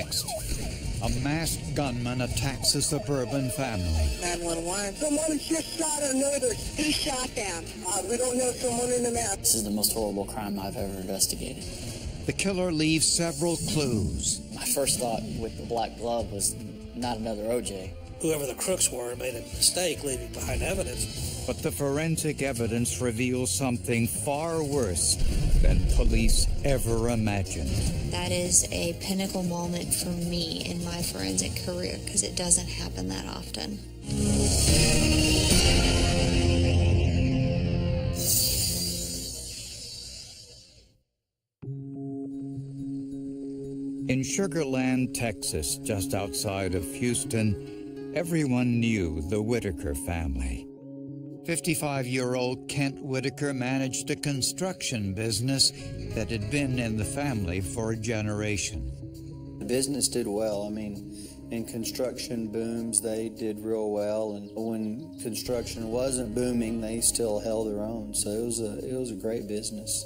Next, a masked gunman attacks a suburban family. 911. Someone just shot our neighbors. Who shot them? We don't know. Someone in the mask. This is the most horrible crime I've ever investigated. The killer leaves several clues. My first thought with the black glove was not another OJ. Whoever the crooks were made a mistake leaving behind evidence. But the forensic evidence reveals something far worse than police ever imagined. That is a pinnacle moment for me in my forensic career because it doesn't happen that often. In Sugar Land, Texas, just outside of Houston, everyone knew the Whitaker family. 55-year-old Kent Whitaker managed a construction business that had been in the family for a generation. The business did well. I mean, in construction booms, they did real well, and when construction wasn't booming, they still held their own. So it was a great business.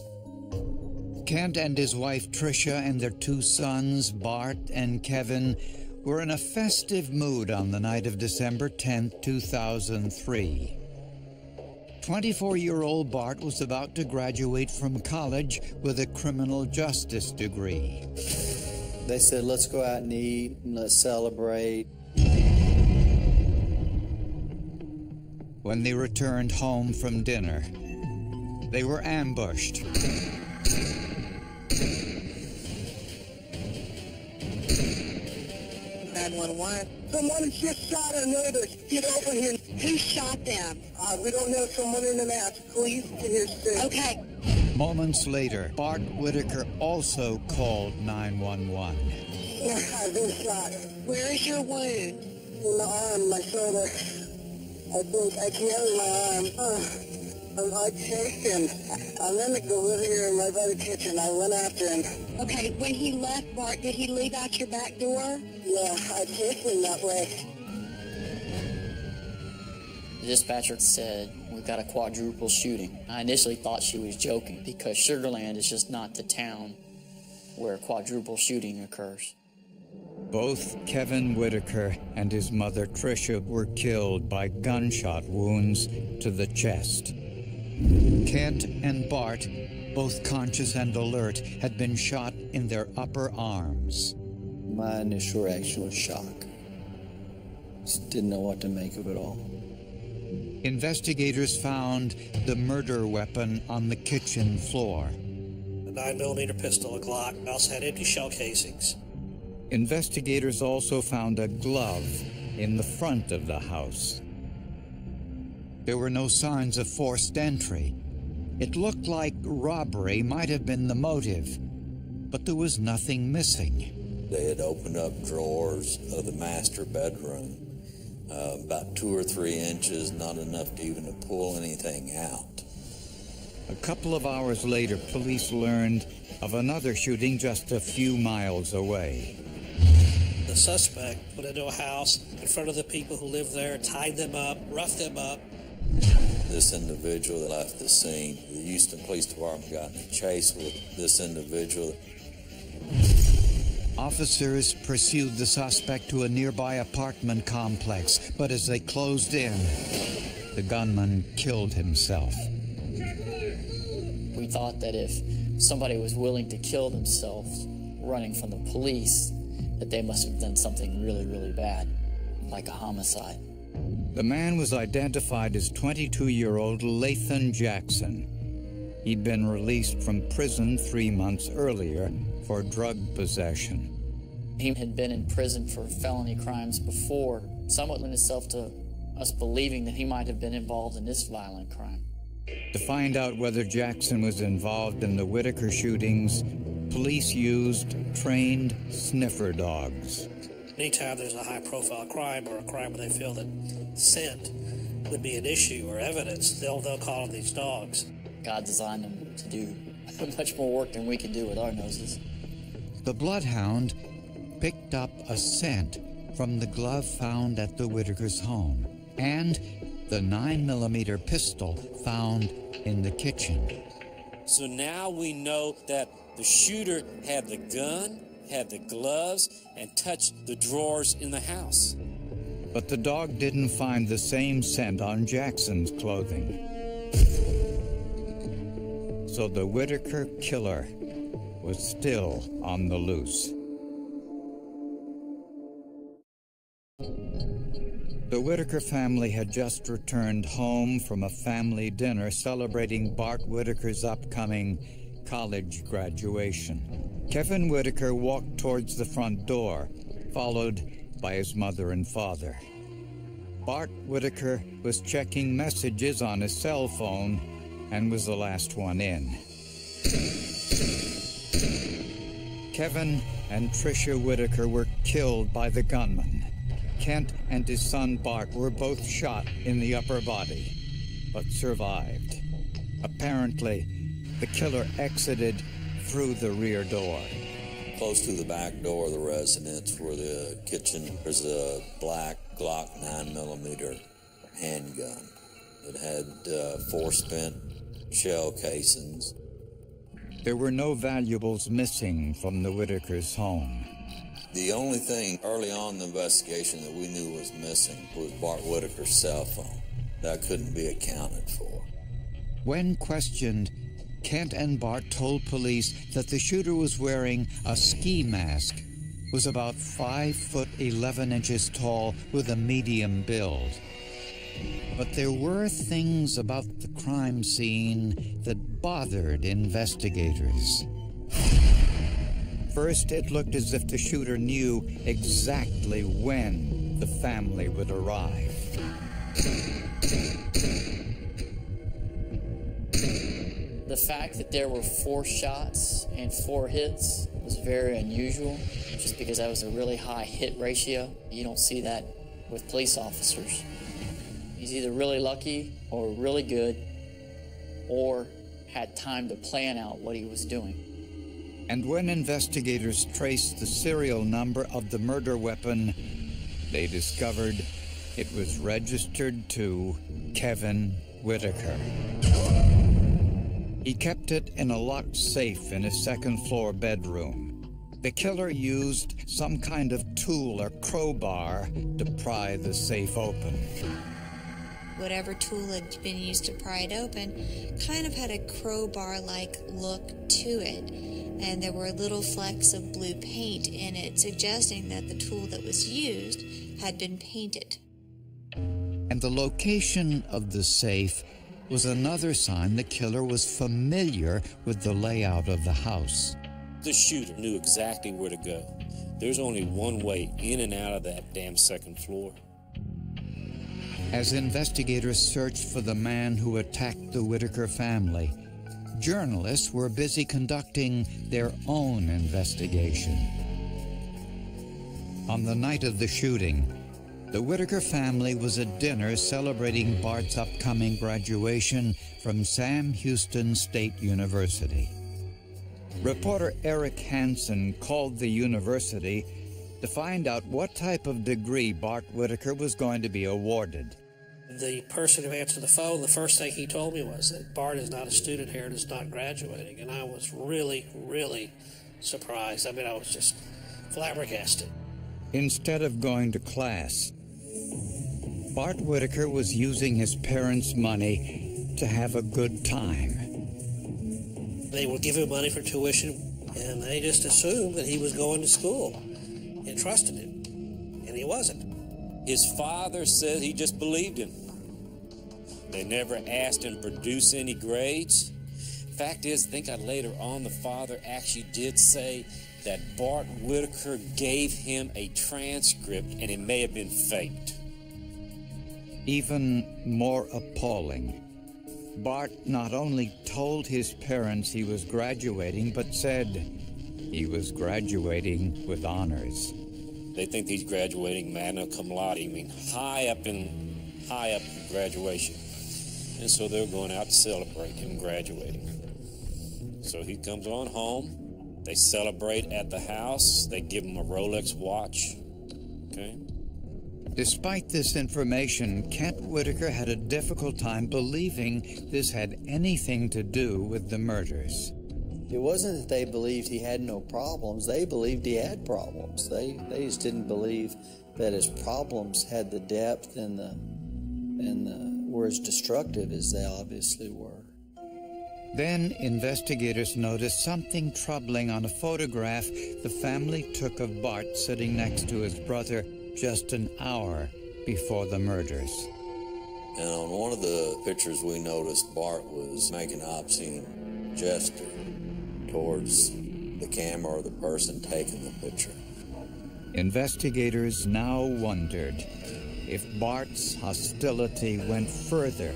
Kent and his wife Tricia and their two sons, Bart and Kevin, were in a festive mood on the night of December 10, 2003. 24-year-old Bart was about to graduate from college with a criminal justice degree. They said, let's go out and eat and let's celebrate. When they returned home from dinner, they were ambushed. 911. Someone just shot our neighbors. Get over here. Who shot them? We don't know. Someone in the mask. Police here soon. Okay. Moments later, Bart Whitaker also called 911. I've been shot. Where is your wound? In my arm, my shoulder. I can't in my arm. I chased him. I'm in the delivery right by the kitchen. I went after him. Okay, when he left, Bart, did he leave out your back door? Yeah, I chased him that way. The dispatcher said, we've got a quadruple shooting. I initially thought she was joking because Sugar Land is just not the town where a quadruple shooting occurs. Both Kevin Whitaker and his mother Tricia were killed by gunshot wounds to the chest. Kent and Bart, both conscious and alert, had been shot in their upper arms. My initial reaction was shock. Just didn't know what to make of it all. Investigators found the murder weapon on the kitchen floor. A 9mm pistol, a Glock, also had empty shell casings. Investigators also found a glove in the front of the house. There were no signs of forced entry. It looked like robbery might have been the motive, but there was nothing missing. They had opened up drawers of the master bedroom, about 2 or 3 inches, not enough to even to pull anything out. A couple of hours later, police learned of another shooting just a few miles away. The suspect went into a house in front of the people who lived there, tied them up, roughed them up. This individual that left the scene, the Houston Police Department got in a chase with this individual. Officers pursued the suspect to a nearby apartment complex, but as they closed in, the gunman killed himself. We thought that if somebody was willing to kill themselves running from the police, that they must have done something really, really bad, like a homicide. The man was identified as 22-year-old Lathan Jackson. He'd been released from prison 3 months earlier for drug possession. He had been in prison for felony crimes before, somewhat lent itself to us believing that he might have been involved in this violent crime. To find out whether Jackson was involved in the Whitaker shootings, police used trained sniffer dogs. Anytime there's a high-profile crime or a crime where they feel that scent would be an issue or evidence, they'll call on these dogs. God designed them to do much more work than we can do with our noses. The bloodhound picked up a scent from the glove found at the Whitaker's home and the 9mm pistol found in the kitchen. So now we know that the shooter had the gun, had the gloves and touched the drawers in the house. But the dog didn't find the same scent on Jackson's clothing. So the Whitaker killer was still on the loose. The Whitaker family had just returned home from a family dinner celebrating Bart Whitaker's upcoming college graduation. Kevin Whitaker walked towards the front door, followed by his mother and father. Bart Whitaker was checking messages on his cell phone and was the last one in. Kevin and Tricia Whitaker were killed by the gunman. Kent and his son Bart were both shot in the upper body, but survived. Apparently, the killer exited through the rear door. Close to the back door of the residence where the kitchen, there's a black Glock 9mm handgun. It had 4 spent shell casings. There were no valuables missing from the Whitakers' home. The only thing early on in the investigation that we knew was missing was Bart Whitaker's cell phone. That couldn't be accounted for. When questioned, Kent and Bart told police that the shooter was wearing a ski mask, was about 5 foot 11 inches tall with a medium build. But there were things about the crime scene that bothered investigators. First, it looked as if the shooter knew exactly when the family would arrive. The fact that there were 4 shots and 4 hits was very unusual, just because that was a really high hit ratio. You don't see that with police officers. He's either really lucky or really good, or had time to plan out what he was doing. And when investigators traced the serial number of the murder weapon, they discovered it was registered to Kevin Whitaker. He kept it in a locked safe in his second-floor bedroom. The killer used some kind of tool or crowbar to pry the safe open. Whatever tool had been used to pry it open kind of had a crowbar-like look to it, and there were little flecks of blue paint in it, suggesting that the tool that was used had been painted. And the location of the safe was another sign the killer was familiar with the layout of the house. The shooter knew exactly where to go. There's only one way in and out of that damn second floor. As investigators searched for the man who attacked the Whitaker family, journalists were busy conducting their own investigation. On the night of the shooting, the Whitaker family was at dinner celebrating Bart's upcoming graduation from Sam Houston State University. Reporter Eric Hansen called the university to find out what type of degree Bart Whitaker was going to be awarded. The person who answered the phone, the first thing he told me was that Bart is not a student here and is not graduating. And I was really, really surprised. I mean, I was just flabbergasted. Instead of going to class, Bart Whitaker was using his parents' money to have a good time. They would give him money for tuition, and they just assumed that he was going to school and trusted him, and he wasn't. His father said he just believed him. They never asked him to produce any grades. Fact is, I think later on the father actually did say that Bart Whitaker gave him a transcript and it may have been faked. Even more appalling, Bart not only told his parents he was graduating, but said he was graduating with honors. They think he's graduating magna cum laude, I mean high up in graduation. And so they're going out to celebrate him graduating. So he comes on home, they celebrate at the house, they give him a Rolex watch, okay? Despite this information, Kent Whitaker had a difficult time believing this had anything to do with the murders. It wasn't that they believed he had no problems. They believed he had problems. They just didn't believe that his problems had the depth and were as destructive as they obviously were. Then investigators noticed something troubling on a photograph the family took of Bart sitting next to his brother just an hour before the murders. And on one of the pictures we noticed Bart was making an obscene gesture towards the camera or the person taking the picture. Investigators now wondered if Bart's hostility went further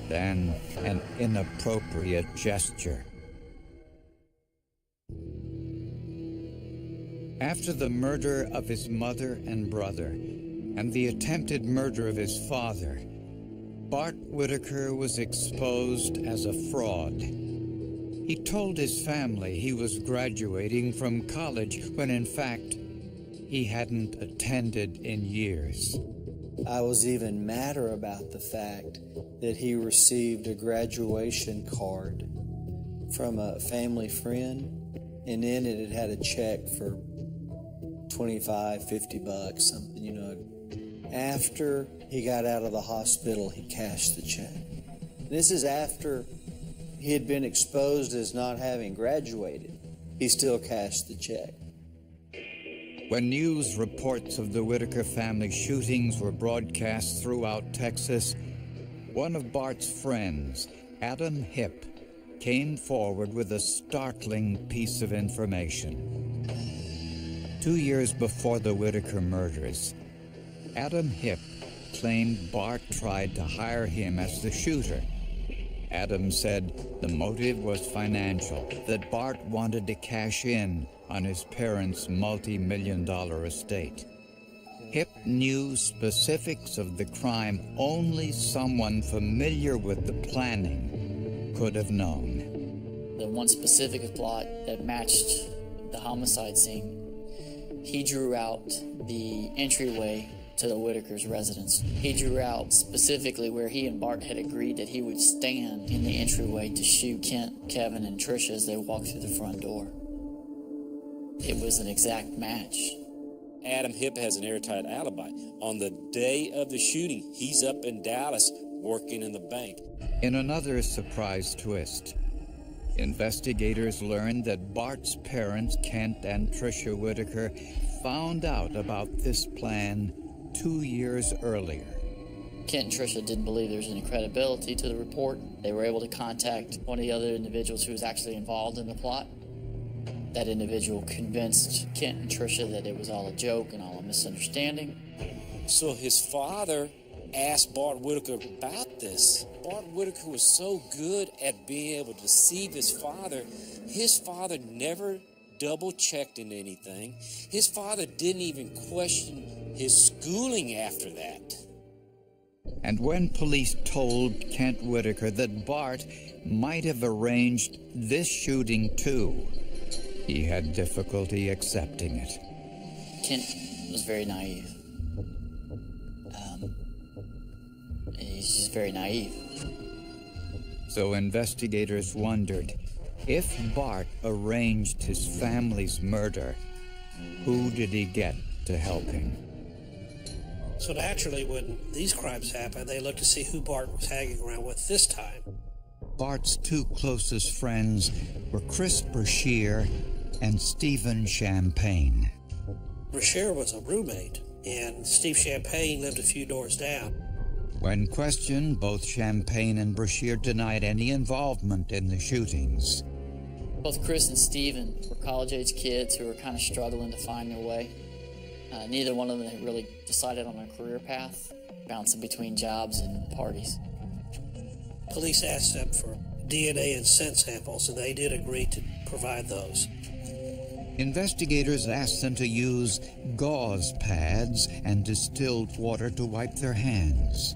than an inappropriate gesture. After the murder of his mother and brother and the attempted murder of his father, Bart Whitaker was exposed as a fraud. He told his family he was graduating from college when in fact he hadn't attended in years. I was even madder about the fact that he received a graduation card from a family friend, and in it had a check for $25, $50, something, you know. After he got out of the hospital, he cashed the check. This is after he had been exposed as not having graduated. He still cashed the check. When news reports of the Whitaker family shootings were broadcast throughout Texas, one of Bart's friends, Adam Hipp, came forward with a startling piece of information. 2 years before the Whitaker murders, Adam Hipp claimed Bart tried to hire him as the shooter. Adam said the motive was financial, that Bart wanted to cash in on his parents' multi-million-dollar estate. Hipp knew specifics of the crime only someone familiar with the planning could have known. The one specific plot that matched the homicide scene, he drew out the entryway to the Whitaker's residence. He drew out specifically where he and Bart had agreed that he would stand in the entryway to shoot Kent, Kevin, and Tricia as they walked through the front door. It was an exact match. Adam Hipp has an airtight alibi. On the day of the shooting, he's up in Dallas working in the bank. In another surprise twist, investigators learned that Bart's parents, Kent and Tricia Whitaker, found out about this plan 2 years earlier. Kent and Tricia didn't believe there was any credibility to the report. They were able to contact one of the other individuals who was actually involved in the plot. That individual convinced Kent and Tricia that it was all a joke and all a misunderstanding. So his father asked Bart Whitaker about this. Bart Whitaker was so good at being able to deceive his father never double-checked in anything. His father didn't even question his schooling after that. And when police told Kent Whitaker that Bart might have arranged this shooting too, he had difficulty accepting it. Kent was very naive. He's just very naive. So investigators wondered, if Bart arranged his family's murder, who did he get to help him? So naturally, when these crimes happened, they looked to see who Bart was hanging around with this time. Bart's two closest friends were Chris Brashear and Stephen Champagne. Brashear was a roommate, and Steve Champagne lived a few doors down. When questioned, both Champagne and Brashear denied any involvement in the shootings. Both Chris and Stephen were college-age kids who were kind of struggling to find their way. Neither one of them had really decided on a career path, bouncing between jobs and parties. Police asked them for DNA and scent samples, and they did agree to provide those. Investigators asked them to use gauze pads and distilled water to wipe their hands.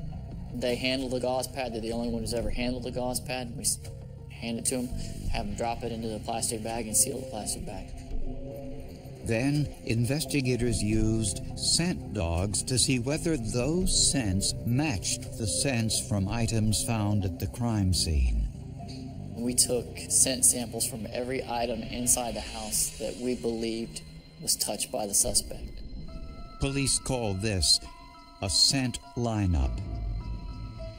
They handled the gauze pad. They're the only one who's ever handled the gauze pad. We hand it to them, have them drop it into the plastic bag and seal the plastic bag. Then, investigators used scent dogs to see whether those scents matched the scents from items found at the crime scene. We took scent samples from every item inside the house that we believed was touched by the suspect. Police call this a scent lineup.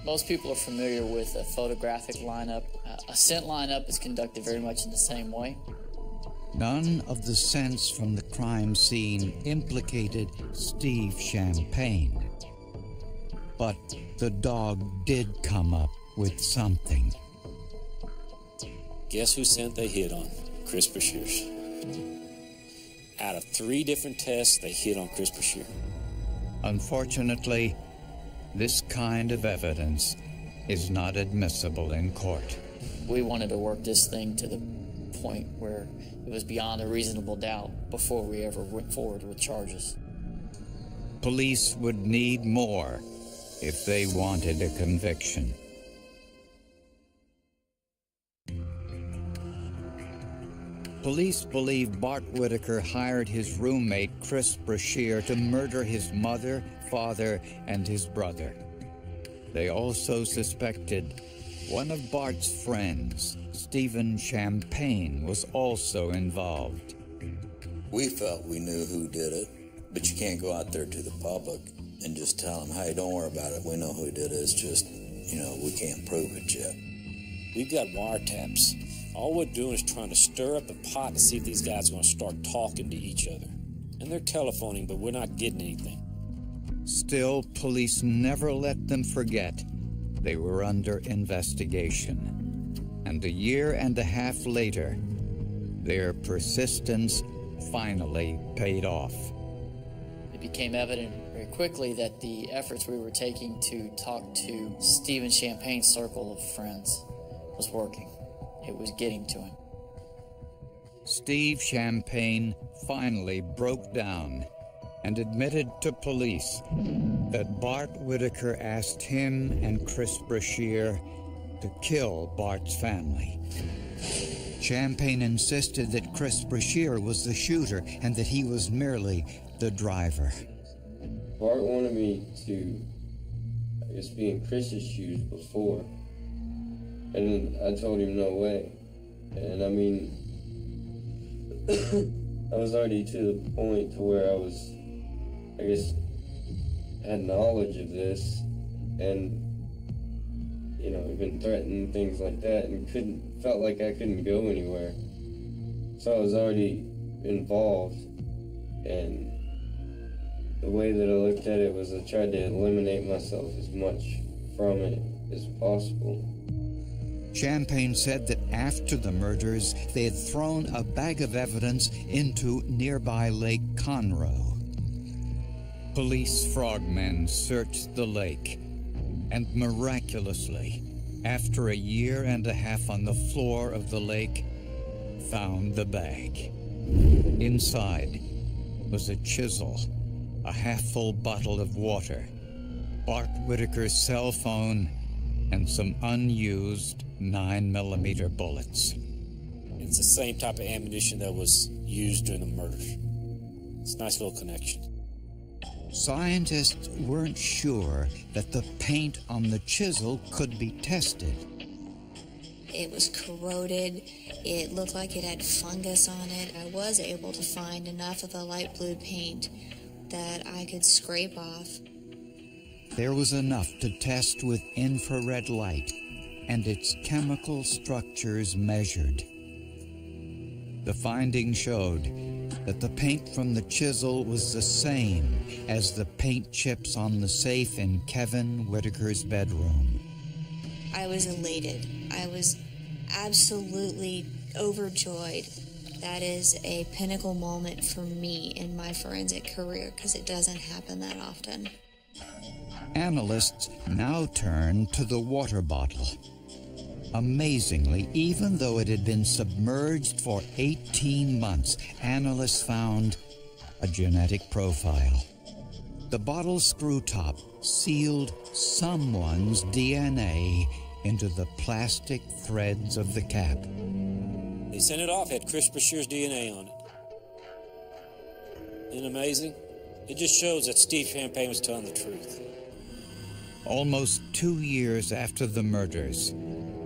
Most people are familiar with a photographic lineup. A scent lineup is conducted very much in the same way. None of the scents from the crime scene implicated Steve Champagne. But the dog did come up with something. Guess whose scent they hit on? Chris Brashear's. Out of 3 different tests, they hit on Chris Brashear. Unfortunately, this kind of evidence is not admissible in court. We wanted to work this thing to the point where it was beyond a reasonable doubt before we ever went forward with charges. Police would need more if they wanted a conviction. Police believe Bart Whitaker hired his roommate, Chris Brashear, to murder his mother, father, and his brother. They also suspected one of Bart's friends, Stephen Champagne, was also involved. We felt we knew who did it, but you can't go out there to the public and just tell them, hey, don't worry about it, we know who did it, it's just, we can't prove it yet. We've got wiretaps. All we're doing is trying to stir up the pot to see if these guys are going to start talking to each other. And they're telephoning, but we're not getting anything. Still, police never let them forget they were under investigation. And 1.5 years later, their persistence finally paid off. It became evident very quickly that the efforts we were taking to talk to Stephen Champagne's circle of friends was working. It was getting to him. Steve Champagne finally broke down and admitted to police that Bart Whitaker asked him and Chris Brashear to kill Bart's family. Champagne insisted that Chris Brashear was the shooter and that he was merely the driver. Bart wanted me to, be in Chris's shoes before. And I told him no way. And I was already to the point to where I was, had knowledge of this and, been threatened, things like that, and felt like I couldn't go anywhere. So I was already involved, and the way that I looked at it was I tried to eliminate myself as much from it as possible. Champagne said that after the murders, they had thrown a bag of evidence into nearby Lake Conroe. Police frogmen searched the lake, and miraculously, after 1.5 years on the floor of the lake, found the bag. Inside was a chisel, a half-full bottle of water, Bart Whitaker's cell phone, and some unused 9mm bullets. It's the same type of ammunition that was used during the murders. It's a nice little connection. Scientists weren't sure that the paint on the chisel could be tested. It was corroded. It looked like it had fungus on it. I was able to find enough of the light blue paint that I could scrape off. There was enough to test with infrared light and its chemical structures measured. The findings showed that the paint from the chisel was the same as the paint chips on the safe in Kevin Whitaker's bedroom. I was elated. I was absolutely overjoyed. That is a pinnacle moment for me in my forensic career because it doesn't happen that often. Analysts now turn to the water bottle. Amazingly, even though it had been submerged for 18 months, analysts found a genetic profile. The bottle's screw top sealed someone's DNA into the plastic threads of the cap. They sent it off, had Chris Brashear's DNA on it. Isn't it amazing? It just shows that Steve Champagne was telling the truth. Almost 2 years after the murders,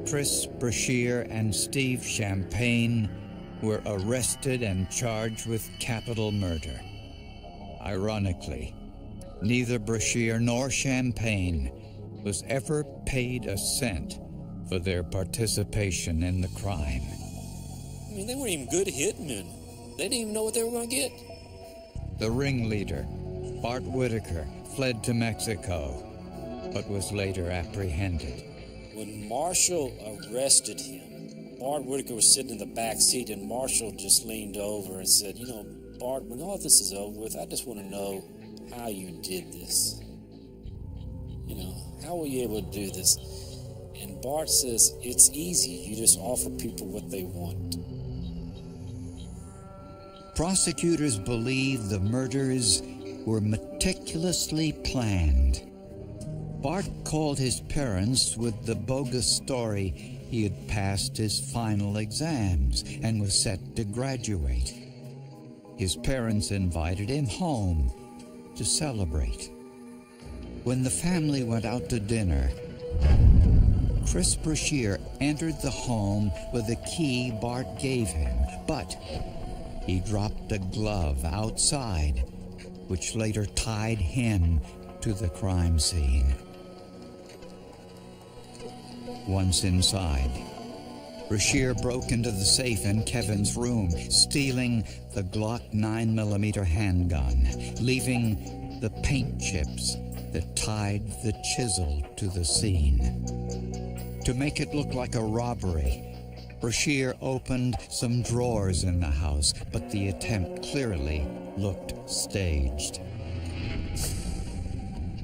Chris Brashear and Steve Champagne were arrested and charged with capital murder. Ironically, neither Brashear nor Champagne was ever paid a cent for their participation in the crime. I mean, they weren't even good hitmen. They didn't even know what they were going to get. The ringleader, Bart Whitaker, fled to Mexico, but was later apprehended. When Marshall arrested him, Bart Whitaker was sitting in the back seat, and Marshall just leaned over and said, "You know, Bart, when all this is over with, I just want to know how you did this. You know, how were you able to do this?" And Bart says, "It's easy. You just offer people what they want." Prosecutors believe the murders were meticulously planned. Bart called his parents with the bogus story he had passed his final exams and was set to graduate. His parents invited him home to celebrate. When the family went out to dinner, Chris Brashear entered the home with a key Bart gave him, but he dropped a glove outside, which later tied him to the crime scene. Once inside, Brashear broke into the safe in Kevin's room, stealing the Glock 9mm handgun, leaving the paint chips that tied the chisel to the scene. To make it look like a robbery, Brashear opened some drawers in the house, but the attempt clearly looked staged.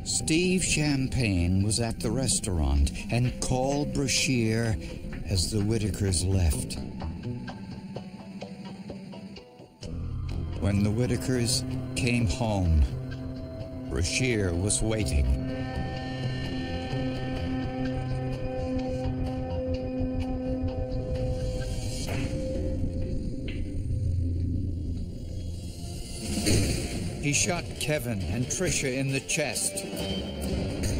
Steve Champagne was at the restaurant and called Brashear as the Whitakers left. When the Whitakers came home, Brashear was waiting. He shot Kevin and Tricia in the chest.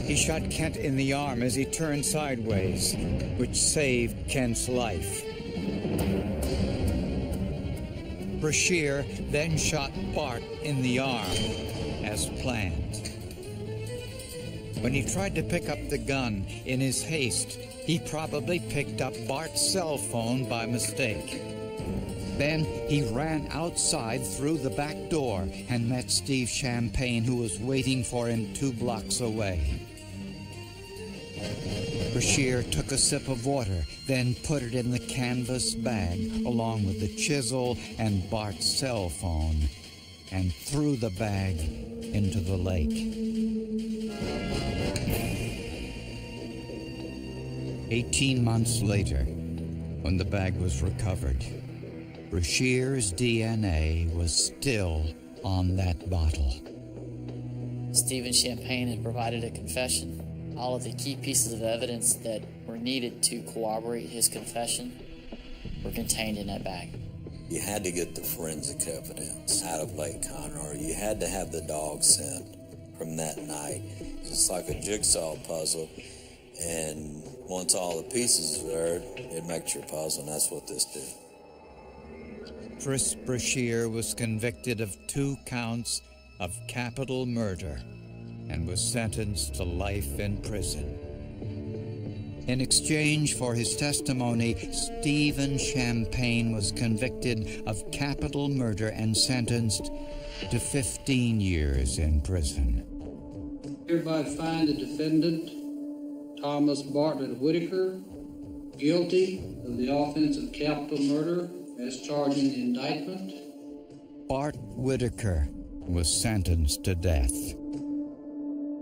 He shot Kent in the arm as he turned sideways, which saved Kent's life. Brashear then shot Bart in the arm, as planned. When he tried to pick up the gun in his haste, he probably picked up Bart's cell phone by mistake. Then he ran outside through the back door and met Steve Champagne, who was waiting for him 2 blocks away. Brashear took a sip of water, then put it in the canvas bag along with the chisel and Bart's cell phone, and threw the bag into the lake. 18 months later, when the bag was recovered, Brashear's DNA was still on that bottle. Stephen Champagne had provided a confession. All of the key pieces of evidence that were needed to corroborate his confession were contained in that bag. You had to get the forensic evidence out of Lake Conroe. You had to have the dog scent from that night. It's like a jigsaw puzzle, and once all the pieces are there, it makes your puzzle, and that's what this did. Chris Brashear was convicted of 2 counts of capital murder and was sentenced to life in prison. In exchange for his testimony, Stephen Champagne was convicted of capital murder and sentenced to 15 years in prison. Hereby find the defendant, Thomas Bartlett Whitaker, guilty of the offense of capital murder as charged in the indictment. Bart Whitaker was sentenced to death.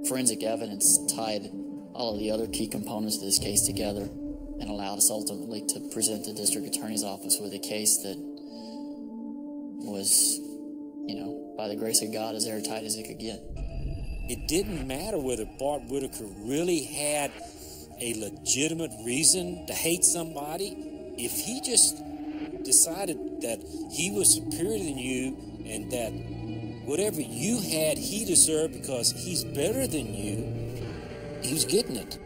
Forensic evidence tied all of the other key components of this case together and allowed us ultimately to present the district attorney's office with a case that was, by the grace of God, as airtight as it could get. It didn't matter whether Bart Whitaker really had a legitimate reason to hate somebody. If he just decided that he was superior than you and that whatever you had he deserved because he's better than you, he was getting it.